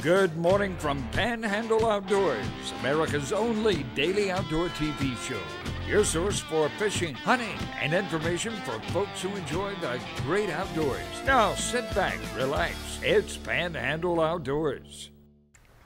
Good morning from Panhandle Outdoors, America's only daily outdoor TV show. Your source for fishing, hunting, and information for folks who enjoy the great outdoors. Now sit back, relax. It's Panhandle Outdoors.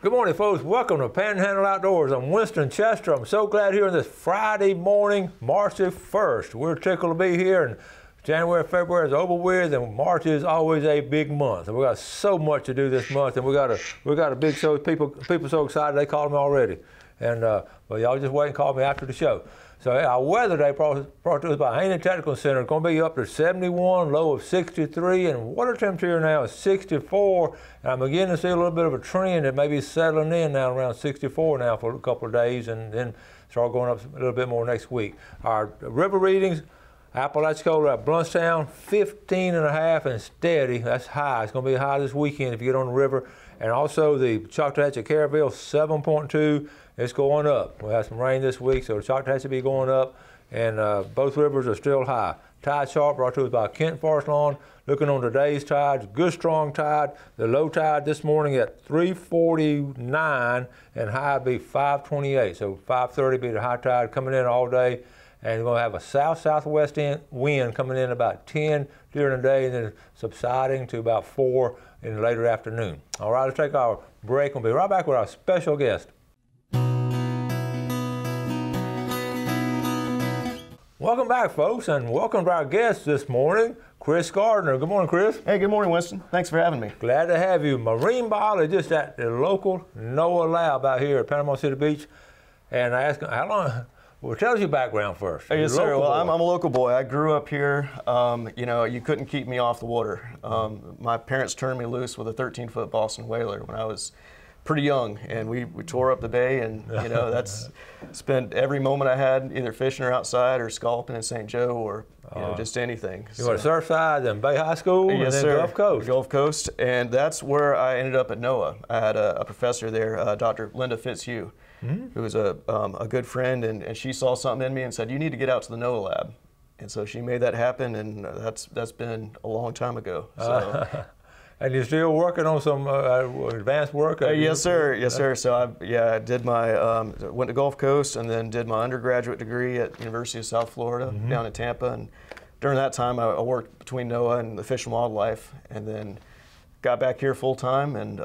Good morning, folks. Welcome to Panhandle Outdoors. I'm Winston Chester. I'm so glad here on this Friday morning, March the 1st. We're tickled to be here, and January, February is over with, and March is always a big month. And we got so much to do this month, and we got a big show. People so excited they called me already, and but y'all just wait and call me after the show. So our weather day brought to us by Haney Technical Center. It's going to be up to 71, low of 63, and water temperature now is 64. And I'm beginning to see a little bit of a trend that may be settling in now around 64 now for a couple of days, and then start going up a little bit more next week. Our river readings. Apalachicola at Bluntstown, 15.5 and steady. That's high. It's going to be high this weekend if you get on the river. And also the Choctahatchee at Caryville, 7.2. It's going up. We have some rain this week, so the Choctahatchee will be going up. And both rivers are still high. Tide chart brought to us by Kent Forest Lawn. Looking on today's tides, good strong tide. The low tide this morning at 3:49 and high be 5:28. So 5:30 be the high tide coming in all day. And we're going to have a south-southwest wind coming in about 10 during the day and then subsiding to about 4 in the later afternoon. All right, let's take our break. We'll be right back with our special guest. Welcome back, folks, and welcome to our guest this morning, Chris Gardner. Good morning, Chris. Hey, good morning, Winston. Thanks for having me. Glad to have you. Marine biologist at the local NOAA lab out here at Panama City Beach. And I asked him, how long? Well, tell us your background first. Yes, sir. Well, I'm a local boy. I grew up here. You know, you couldn't keep me off the water. My parents turned me loose with a 13-foot Boston whaler when I was pretty young, and we tore up the bay, and you know, that's spent every moment I had either fishing or outside or scalping in St. Joe or you know, just anything. You went to Surfside, then Bay High School, yes, and then sir. Gulf Coast. Gulf Coast, and that's where I ended up at NOAA. I had a professor there, Dr. Linda Fitzhugh, who was a good friend, and she saw something in me and said, you need to get out to the NOAA lab. And so she made that happen, and that's been a long time ago. So. And you're still working on some advanced work? Yes, sir. Yes, sir. So I did my went to Gulf Coast and then did my undergraduate degree at University of South Florida down in Tampa. And during that time, I worked between NOAA and the Fish and Wildlife, and then got back here full time and.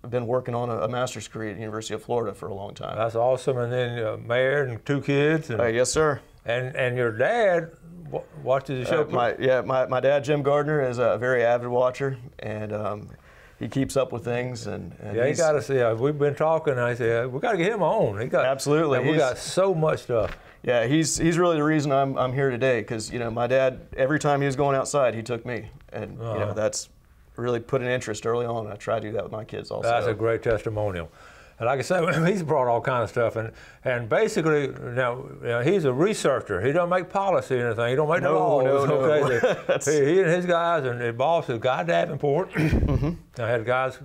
I've been working on a master's degree at the University of Florida for a long time. That's awesome. And then married and 2 kids. And, yes, sir. And your dad watches the show? My dad, Jim Gardner, is a very avid watcher, and he keeps up with things. And yeah, you got to see. We've been talking, and I said we got to get him on. Absolutely. We got so much stuff. Yeah, he's really the reason I'm here today, because you know my dad, every time he was going outside, he took me, and you know that's really put an interest early on. I try to do that with my kids also. That's a great testimonial. And like I said, he's brought all kinds of stuff, and basically now he's a researcher. He don't make policy or anything. He don't make the laws. No. Okay? He and his guys and his boss is Guy Davenport. I had a guy's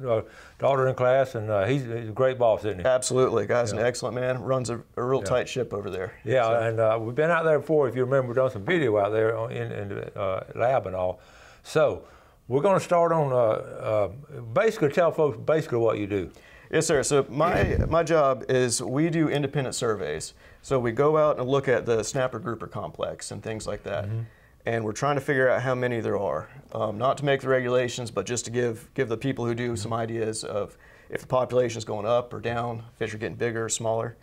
daughter in class, and he's a great boss, isn't he? Absolutely. Guy's an excellent man. Runs a real tight ship over there. Yeah, so. And we've been out there before. If you remember, we've done some video out there in the lab and all. So we're going to start on basically tell folks basically what you do. Yes, sir. So my job is we do independent surveys. So we go out and look at the snapper grouper complex and things like that. And we're trying to figure out how many there are. Not to make the regulations, but just to give the people who do some ideas of if the population is going up or down, fish are getting bigger or smaller.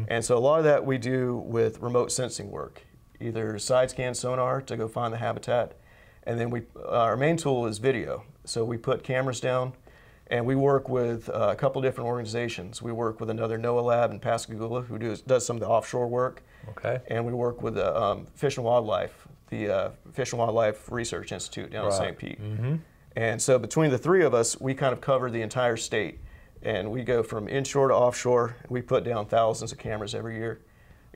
And so a lot of that we do with remote sensing work, either side scan sonar to go find the habitat. And then our main tool is video. So we put cameras down, and we work with a couple different organizations. We work with another NOAA lab in Pascagoula who does some of the offshore work. Okay. And we work with Fish and Wildlife, the Fish and Wildlife Research Institute down in St. Pete. And so between the 3 of us, we kind of cover the entire state. And we go from inshore to offshore. We put down thousands of cameras every year,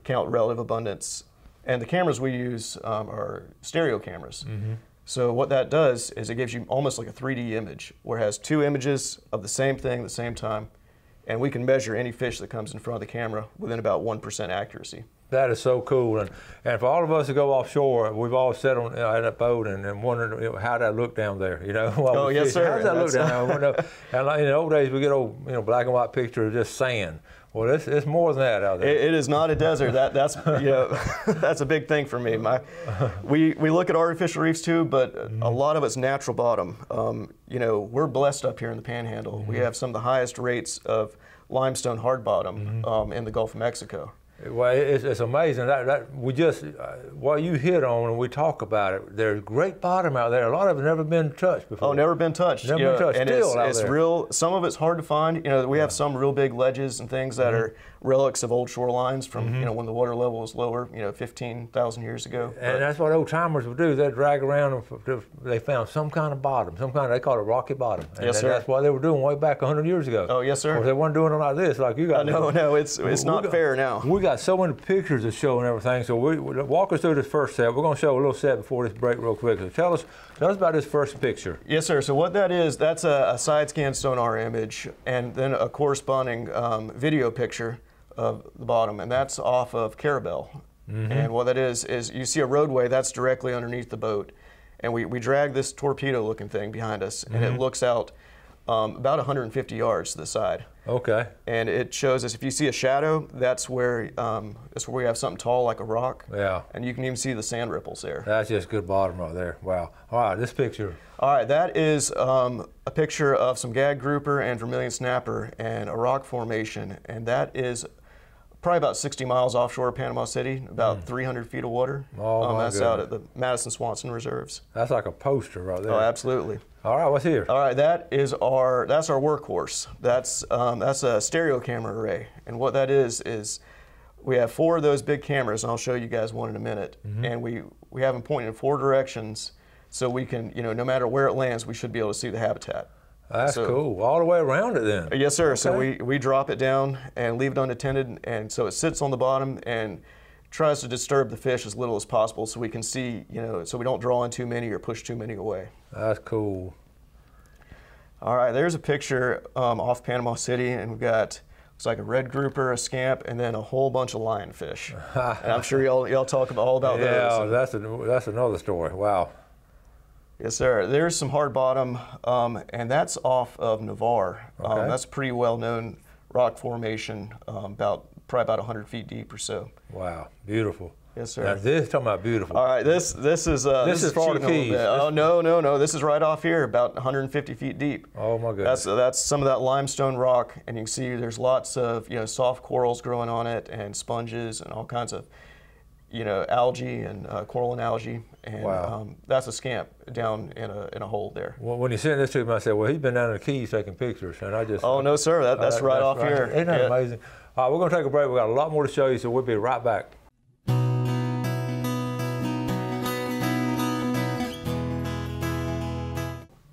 count relative abundance. And the cameras we use are stereo cameras. So what that does is it gives you almost like a 3D image, where it has 2 images of the same thing at the same time, and we can measure any fish that comes in front of the camera within about 1% accuracy. That is so cool, and for all of us to go offshore, we've all sat on in a boat and wondered, you know, how that look down there, you know. Oh yes, sir. How's that look down there? And like in the old days, we get old, you know, black and white picture of just sand. Well, it's more than that out there. It is not a desert. That's you know, that's a big thing for me. We look at artificial reefs too, but a lot of it's natural bottom. You know, we're blessed up here in the Panhandle. We have some of the highest rates of limestone hard bottom in the Gulf of Mexico. Well, it's amazing that we just what you hit on and we talk about it. There's great bottom out there. A lot of it's never been touched before. Oh, never been touched. Never been touched. And Still out it's there. real. Some of it's hard to find. You know, we have some real big ledges and things that are relics of old shorelines from you know when the water level was lower. You know, 15,000 years ago. And that's what old timers would do. They'd drag around and they found some kind of bottom, some kind of, they call it rocky bottom. And Yes, sir. That's what they were doing way back 100 years ago. Oh, yes, sir. Of course, they weren't doing it like this, like you guys. No, it's not fair now. We got so many pictures to show and everything. So we walk us through this first set. We're going to show a little set before this break real quick. So tell us about this first picture. Yes, sir. So what that is, that's a side scan sonar image and then a corresponding video picture of the bottom, and that's off of Carabel. And what that is you see a roadway that's directly underneath the boat, and we drag this torpedo-looking thing behind us, and it looks out about 150 yards to the side. Okay. And it shows us if you see a shadow, that's where we have something tall like a rock. Yeah. And you can even see the sand ripples there. That's just good bottom right there. Wow. All right, this picture. All right, that is a picture of some gag grouper and vermilion snapper and a rock formation, and that is probably about 60 miles offshore Panama City, about 300 feet of water. Oh, my that's goodness. out at the Madison-Swanson Reserves. That's like a poster right there. Oh, absolutely. All right, what's here? All right, that's our workhorse. That's a stereo camera array, and what that is we have 4 of those big cameras, and I'll show you guys one in a minute. And we have them pointing in 4 directions, so we can, you know, no matter where it lands, we should be able to see the habitat. That's cool. All the way around it then. Yes, sir. Okay. So we drop it down and leave it unattended, and so it sits on the bottom and tries to disturb the fish as little as possible, so we can see, you know, so we don't draw in too many or push too many away. That's cool. All right, there's a picture off Panama City, and we've got looks like a red grouper, a scamp, and then a whole bunch of lionfish. And I'm sure y'all talk all about those. Yeah, that's another story. Wow. Yes, sir. There's some hard bottom, and that's off of Navarre. Okay. That's a pretty well-known rock formation, probably about 100 feet deep or so. Wow, beautiful. Yes, sir. Now this talking about beautiful. All right, this is Florida cheating a little Keys. bit. Oh no, this is right off here, about 150 feet deep. Oh my goodness. That's some of that limestone rock, and you can see there's lots of, you know, soft corals growing on it, and sponges, and all kinds of, you know, algae and coral and algae, and wow. that's a scamp down in a hole there. Well, when you sent this to me, I said, well, he's been down in the Keys taking pictures, and I just. Oh no, sir, that's right off here. Isn't that amazing? All right, we're going to take a break. We've got a lot more to show you, so we'll be right back.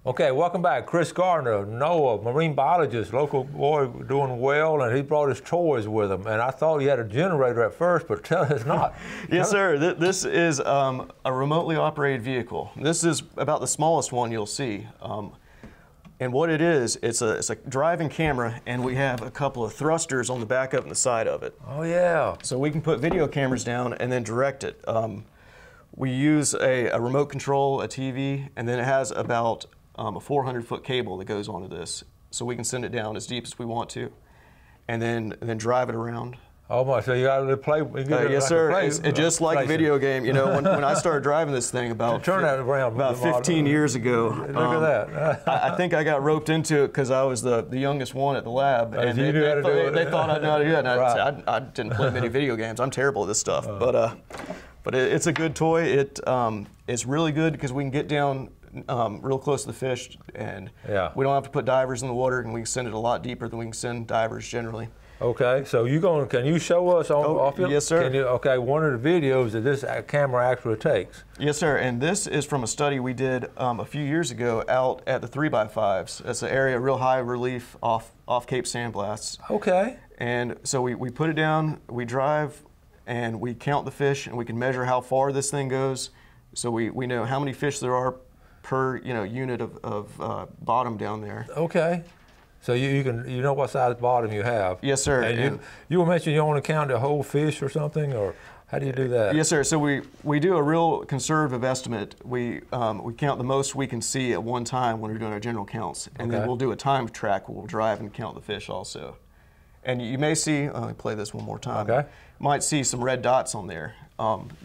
Okay, welcome back. Chris Gardner, Noah, marine biologist, local boy doing well, and he brought his toys with him. And I thought he had a generator at first, but tell us not. Yes, sir. This is a remotely operated vehicle. This is about the smallest one you'll see. And what it is, it's a driving camera, and we have a couple of thrusters on the back up and the side of it. Oh, yeah. So we can put video cameras down and then direct it. We use a remote control, a TV, and then it has about a 400-foot cable that goes onto this, so we can send it down as deep as we want to, and then drive it around. Oh my! So you got to play. Yes, sir. It's just like a video game. You know, when I started driving this thing about 15 years ago. Look at that. I think I got roped into it because I was the youngest one at the lab, and they thought I'd know how to do it. And Right. I didn't play many video games. I'm terrible at this stuff, but it's a good toy. It's really good because we can get down real close to the fish, and we don't have to put divers in the water, and we can send it a lot deeper than we can send divers generally. Okay, so can you show us off your? Yes, sir. Okay, one of the videos that this camera actually takes. Yes, sir, and this is from a study we did a few years ago out at the 3x5s. That's an area real high relief off Cape Sandblasts. Okay. And so we put it down, we drive, and we count the fish, and we can measure how far this thing goes. So we know how many fish there are per unit of bottom down there. Okay. So you know what size bottom you have. Yes, sir. And you were mentioning you only count the whole fish or something, or how do you do that? Yes, sir. So we do a real conservative estimate. We count the most we can see at one time when we're doing our general counts, and then we'll do a time track where we'll drive and count the fish also. And you may see, let me play this one more time. Okay. You might see some red dots on there.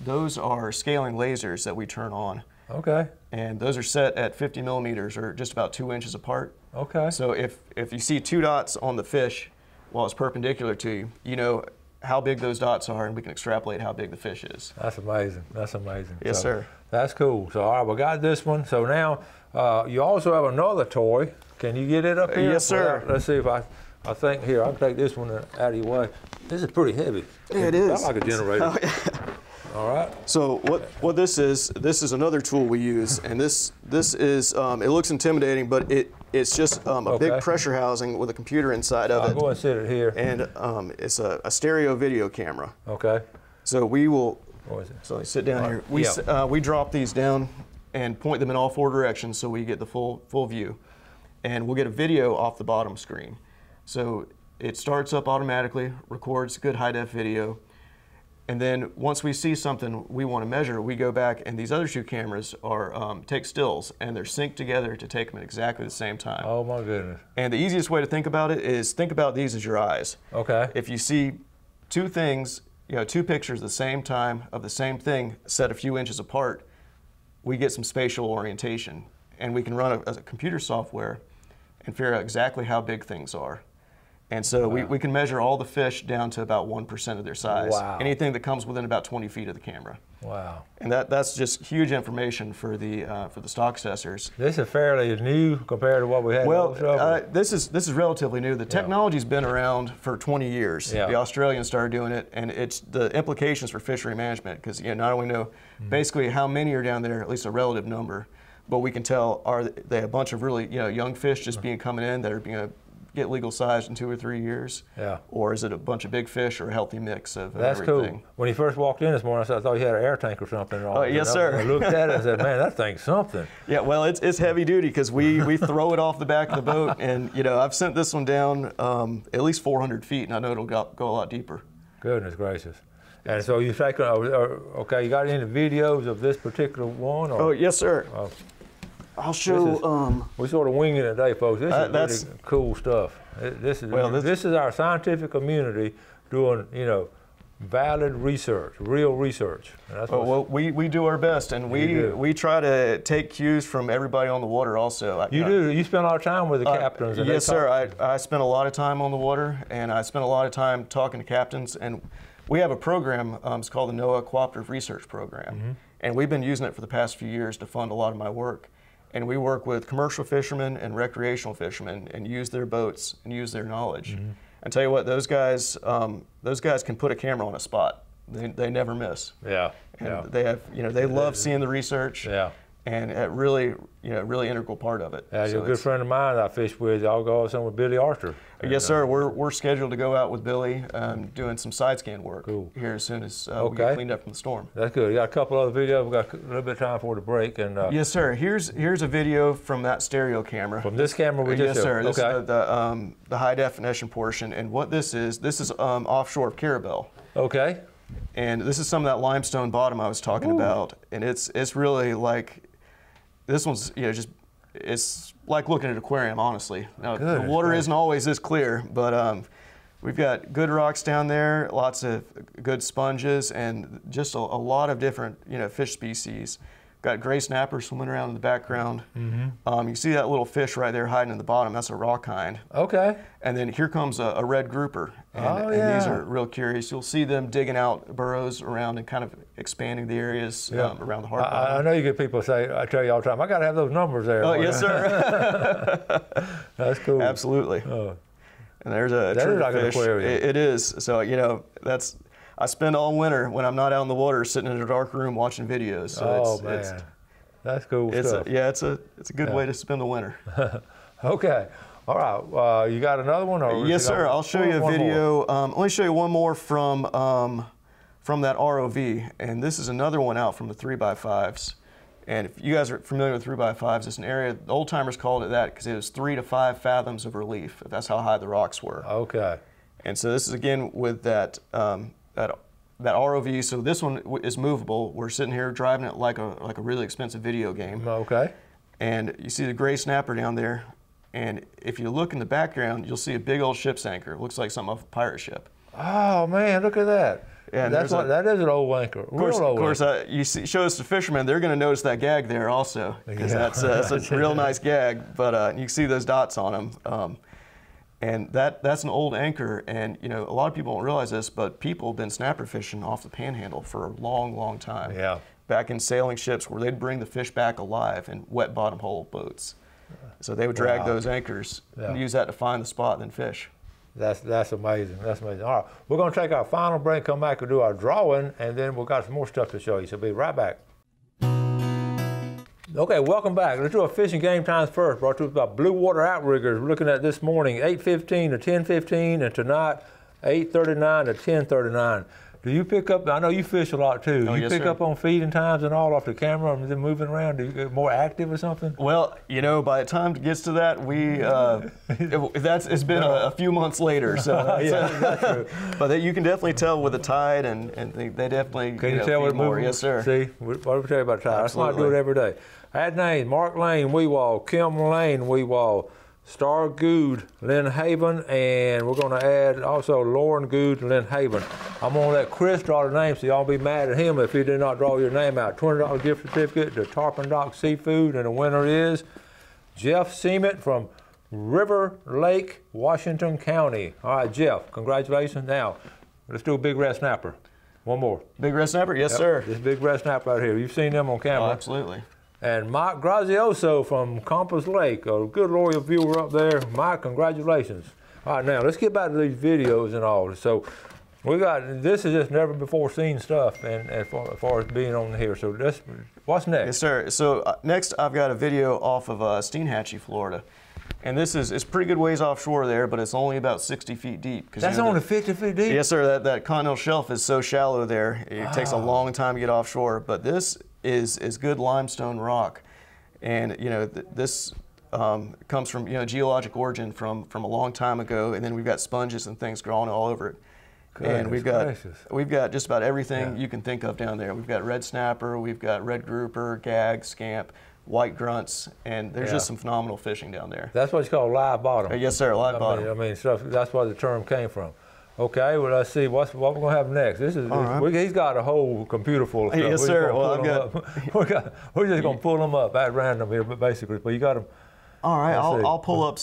Those are scaling lasers that we turn on. Okay. And those are set at 50 millimeters, or just about 2 inches apart. Okay. So if you see 2 dots on the fish while it's perpendicular to you, you know how big those dots are, and we can extrapolate how big the fish is. That's amazing. That's amazing. Yes, sir. That's cool. So, all right, we got this one. So now you also have another toy. Can you get it up here? Yes, sir. Well, let's see if I think here, I'll take this one out of your way. This is pretty heavy. Yeah, it is. I like a generator. Oh, yeah. All right. So what this is another tool we use, and this is it looks intimidating, but it's just a big pressure housing with a computer inside of it. I'll go and sit it here. And it's a stereo video camera. Okay. So we will. What is it? So sit down here. We drop these down and point them in all 4 directions so we get the full view, and we'll get a video off the bottom screen. So it starts up automatically, records good high-def video, and then once we see something we want to measure, we go back, and these other 2 cameras are take stills, and they're synced together to take them at exactly the same time. Oh my goodness. And the easiest way to think about it is think about these as your eyes. Okay. If you see 2 things, 2 pictures at the same time of the same thing set a few inches apart, we get some spatial orientation, and we can run a computer software and figure out exactly how big things are. And so we can measure all the fish down to about 1% of their size. Wow. Anything that comes within about 20 feet of the camera. Wow. And that's just huge information for the stock assessors. This is fairly new compared to what we had. Well, this is relatively new. The technology's been around for 20 years. Yeah. The Australians started doing it, and it's the implications for fishery management, because not only know basically how many are down there, at least a relative number, but we can tell are they a bunch of really young fish just coming in that are being get legal sized in 2 or 3 years? Yeah. Or is it a bunch of big fish or a healthy mix of That's everything? cool. When you first walked in this morning, I thought you had an air tank or something. Yes, sir. I looked at it and said, man, that thing's something. Yeah, well, it's heavy duty because we throw it off the back of the boat, and I've sent this one down at least 400 feet, and I know it'll go a lot deeper. Goodness gracious. And so you take, okay, you got any videos of this particular one? Or? Oh, yes, sir. I'll show. We're sort of winging it today, folks. This is really cool stuff. This is our scientific community doing, valid research, real research. Well, we do our best, and we try to take cues from everybody on the water also. You do? You spend a lot of time with the captains? And yes, sir. I spend a lot of time on the water, and I spend a lot of time talking to captains. And we have a program, it's called the NOAA Cooperative Research Program, and we've been using it for the past few years to fund a lot of my work. And we work with commercial fishermen and recreational fishermen and use their boats and use their knowledge. And tell you what, those guys can put a camera on a spot. They never miss. Yeah. And they have, they love seeing the research. Yeah. And it really integral part of it. Yeah, you're a good friend of mine that I fish with. I'll go somewhere with Billy Arthur. Yes, sir. We're scheduled to go out with Billy doing some side scan work here as soon as we get cleaned up from the storm. That's good. You got a couple other videos. We've got a little bit of time for the break. And yes, sir. Here's a video from that stereo camera. From this camera we just showed? Yes, sir. This is the high definition portion. And what this is offshore of Carabel. Okay. And this is some of that limestone bottom I was talking about. And it's really like, this one's it's like looking at an aquarium, honestly. Now, the water isn't always this clear, but we've got good rocks down there, lots of good sponges, and just a lot of different fish species. Got gray snappers swimming around in the background. You see that little fish right there hiding in the bottom. That's a rock hind. Okay. And then here comes a red grouper. And these are real curious. You'll see them digging out burrows around and kind of expanding the areas around the hard bottom. I know you get people say, I tell you all the time, I got to have those numbers there. Oh, yes, sir. That's cool. Absolutely. And there's a triggerfish. It is. So, I spend all winter when I'm not out in the water sitting in a dark room watching videos. So man. That's cool stuff. It's a good way to spend the winter. Okay. All right. You got another one? Or yes, sir. I'll show you a video. Let me show you one more from that ROV. And this is another one out from the 3x5s. And if you guys are familiar with 3x5s, it's an area, the old timers called it that because it was 3 to 5 fathoms of relief. That's how high the rocks were. Okay. And so this is again with that that ROV. So this one is movable. We're sitting here driving it like a really expensive video game. Okay. And you see the gray snapper down there. And if you look in the background, you'll see a big old ship's anchor. It looks like something off a pirate ship. Oh man, look at that. Yeah, that is an old anchor. Of course, you show us the fishermen, they're going to notice that gag there also, because that's a real nice gag. But you can see those dots on them, and that's an old anchor. And you know, a lot of people don't realize this, but people have been snapper fishing off the Panhandle for a long, long time. Yeah. Back in sailing ships where they'd bring the fish back alive in wet bottom hole boats. So they would drag those anchors and use that to find the spot and then fish. That's amazing. That's amazing. All right, we're going to take our final break, come back and do our drawing, and then we've got some more stuff to show you. So be right back. Okay, welcome back. Let's do our fishing game times first. Brought to us by Blue Water Outriggers. We're looking at this morning 8:15 to 10:15, and tonight 8:39 to 10:39. Do you pick up? I know you fish a lot too. Oh, you yes, pick sir. up on feeding times and all off the camera and then moving around. Do you get more active or something? Well, you know, by the time it gets to that, it's been a few months later. So that's true. But you can definitely tell with the tide, and they definitely Can you tell what feed more. moving? Yes, sir. See, what do we tell you about tide? That's why I do it every day. I had names: Mark Lane, Weewall; Kim Lane, Weewall; Star Good, Lynn Haven, and we're going to add also Lauren Good, Lynn Haven. I'm going to let Chris draw the name, so y'all be mad at him if he did not draw your name out. $20 gift certificate to Tarpon Dock Seafood, and the winner is Jeff Seaman from River Lake, Washington County. All right, Jeff, congratulations. Now, let's do a big red snapper. One more. Big red snapper? Yes, sir. This big red snapper right here. You've seen them on camera. Oh, absolutely. And Mike Grazioso from Compass Lake, a good loyal viewer up there. Mike, congratulations. All right, now let's get back to these videos and all. So this is just never before seen stuff, and as far as being on here. So what's next? Yes, sir. So next I've got a video off of Steenhatchee, Florida. And this is it's pretty good ways offshore there, but it's only about 60 feet deep. That's only 50 feet deep? Yes, sir. That continental shelf is so shallow there. It takes a long time to get offshore. But this is good limestone rock. And, you know, this comes from, you know, geologic origin from a long time ago. And then we've got sponges and things growing all over it. And we've got just about everything you can think of down there. We've got red snapper, we've got red grouper, gag, scamp, white grunts, and there's just some phenomenal fishing down there. That's what you call live bottom. Yes, sir, live bottom. I mean, that's where the term came from. Okay, well, let's see what we're going to have next. This is he's got a whole computer full of stuff. Yes, sir. Well, we're just going to pull them up at random here, basically. But you got them. All right, I'll pull up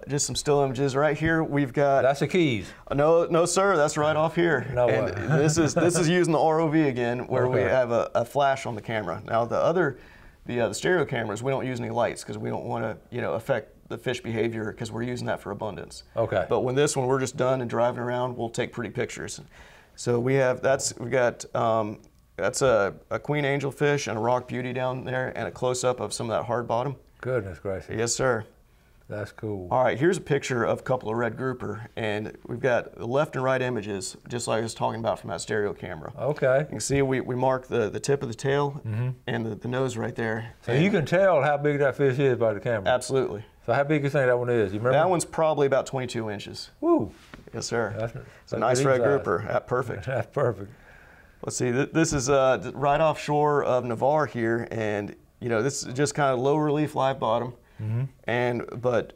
just some still images right here. We've got. That's the keys. No, sir. That's right off here. No and way. this is using the ROV again, where we have a flash on the camera. Now the stereo cameras, we don't use any lights because we don't want to affect the fish behavior because we're using that for abundance. Okay. But when this one we're just done and driving around, we'll take pretty pictures. So we got that's a queen angelfish and a rock beauty down there and a close up of some of that hard bottom. Goodness gracious. Yes, sir. That's cool. All right, here's a picture of a couple of red grouper, and we've got the left and right images, just like I was talking about from that stereo camera. Okay. You can see we mark the tip of the tail and the nose right there. So you can tell how big that fish is by the camera. Absolutely. So how big do you think that one is? You remember? That one's probably about 22 inches. Woo. Yes, sir. That's a nice red size. grouper. Perfect. That's perfect. Let's see. This is right offshore of Navarre here, and this is just kind of low relief live bottom, but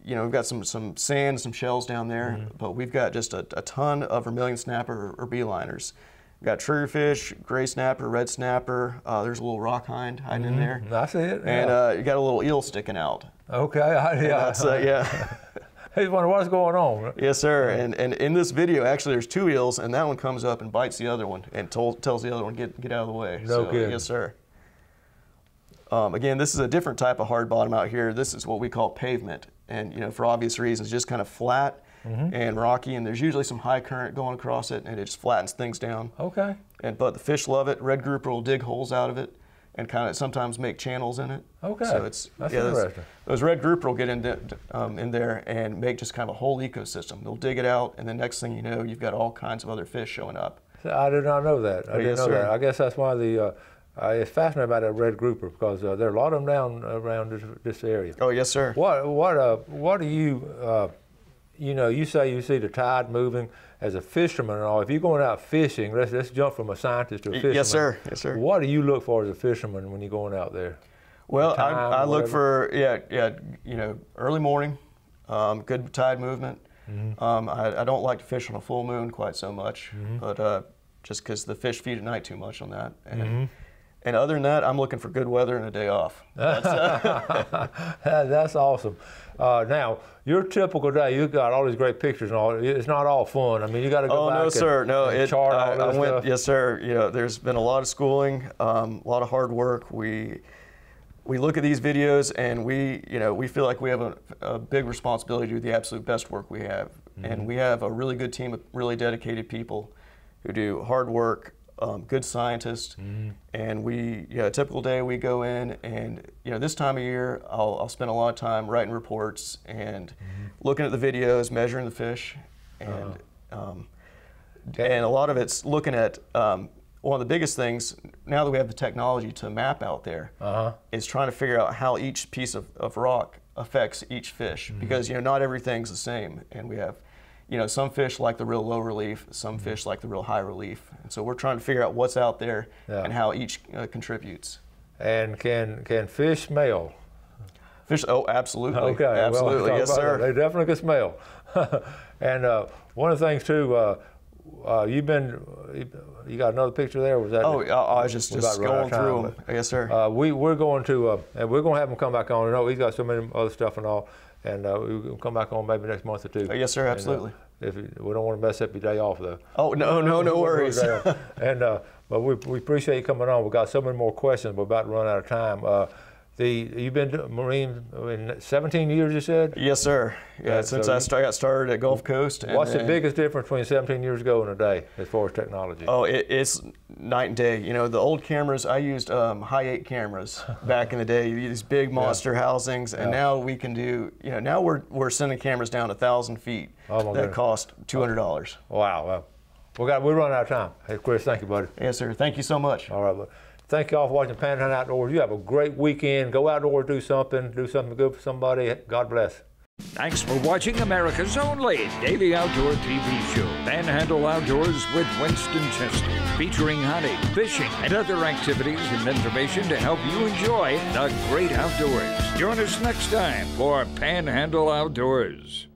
we've got some sand, some shells down there, but we've got just a ton of vermilion snapper or beeliners. We've got triggerfish, gray snapper, red snapper. There's a little rock hind hiding in there. I see it. And you got a little eel sticking out. Okay. Yeah. He's wondering what's going on. Yes, sir. And in this video, actually, there's two eels, and that one comes up and bites the other one and tells the other one get out of the way. No kidding. Yes, sir. Again, this is a different type of hard bottom out here. This is what we call pavement, and for obvious reasons, just kind of flat and rocky. And there's usually some high current going across it, and it just flattens things down. Okay. But the fish love it. Red grouper will dig holes out of it, and kind of sometimes make channels in it. Okay. So that's interesting. Those red grouper will get in there and make just kind of a whole ecosystem. They'll dig it out, and the next thing you know, you've got all kinds of other fish showing up. I did not know that. I didn't know that. I guess that's why It's fascinating about that red grouper because there are a lot of them down around this area. Oh, yes, sir. What do you, you say you see the tide moving as a fisherman and all. If you're going out fishing, let's jump from a scientist to a fisherman. Yes, sir. Yes, sir. What do you look for as a fisherman when you're going out there? Well, I look for, early morning, good tide movement. Mm-hmm. I don't like to fish on a full moon quite so much, mm-hmm. but just because the fish feed at night too much on that. And, mm-hmm. and other than that, I'm looking for good weather and a day off. That's awesome. Now, your typical day, you've got all these great pictures and all. It's not all fun. I mean, you got to go back no, sir. and chart all this stuff. Yes, sir. There's been a lot of schooling, a lot of hard work. We look at these videos and we feel like we have a big responsibility to do the absolute best work we have. Mm-hmm. And we have a really good team of really dedicated people who do hard work, good scientists. Mm-hmm. And a typical day we go in and, this time of year, I'll spend a lot of time writing reports and mm-hmm. looking at the videos, measuring the fish. And, and a lot of it's looking at, one of the biggest things, now that we have the technology to map out there, is trying to figure out how each piece of rock affects each fish. Mm-hmm. Because not everything's the same, and we have some fish like the real low relief, some mm-hmm. fish like the real high relief, and so we're trying to figure out what's out there and how each contributes. And can fish smell? Fish? Oh, absolutely. Okay, absolutely, well, yes, sir. They definitely can smell. And one of the things too. You got another picture there? Was that? Oh, I was just going through them. Yes, sir. We're going to, and we're going to have him come back on. He's got so many other stuff and all, and we'll come back on maybe next month or two. Yes, sir. Absolutely. And, we don't want to mess up your day off though. Oh no worries. And but we appreciate you coming on. We got so many more questions. We're about to run out of time. You've been Marine 17 years, you said? Yes, sir. Yeah, since I got started at Gulf Coast. What's the biggest difference between 17 years ago and today as far as technology? Oh, it's night and day. The old cameras, I used high-8 cameras back in the day, these big monster housings, and now we can do, now we're sending cameras down 1,000 feet that cost $200. Wow. Well, we're running out of time. Hey, Chris, thank you, buddy. Yes, sir. Thank you so much. All right, buddy. Thank you all for watching Panhandle Outdoors. You have a great weekend. Go outdoors, do something good for somebody. God bless. Thanks for watching America's only daily outdoor TV show, Panhandle Outdoors with Winston Chester, featuring hunting, fishing, and other activities and information to help you enjoy the great outdoors. Join us next time for Panhandle Outdoors.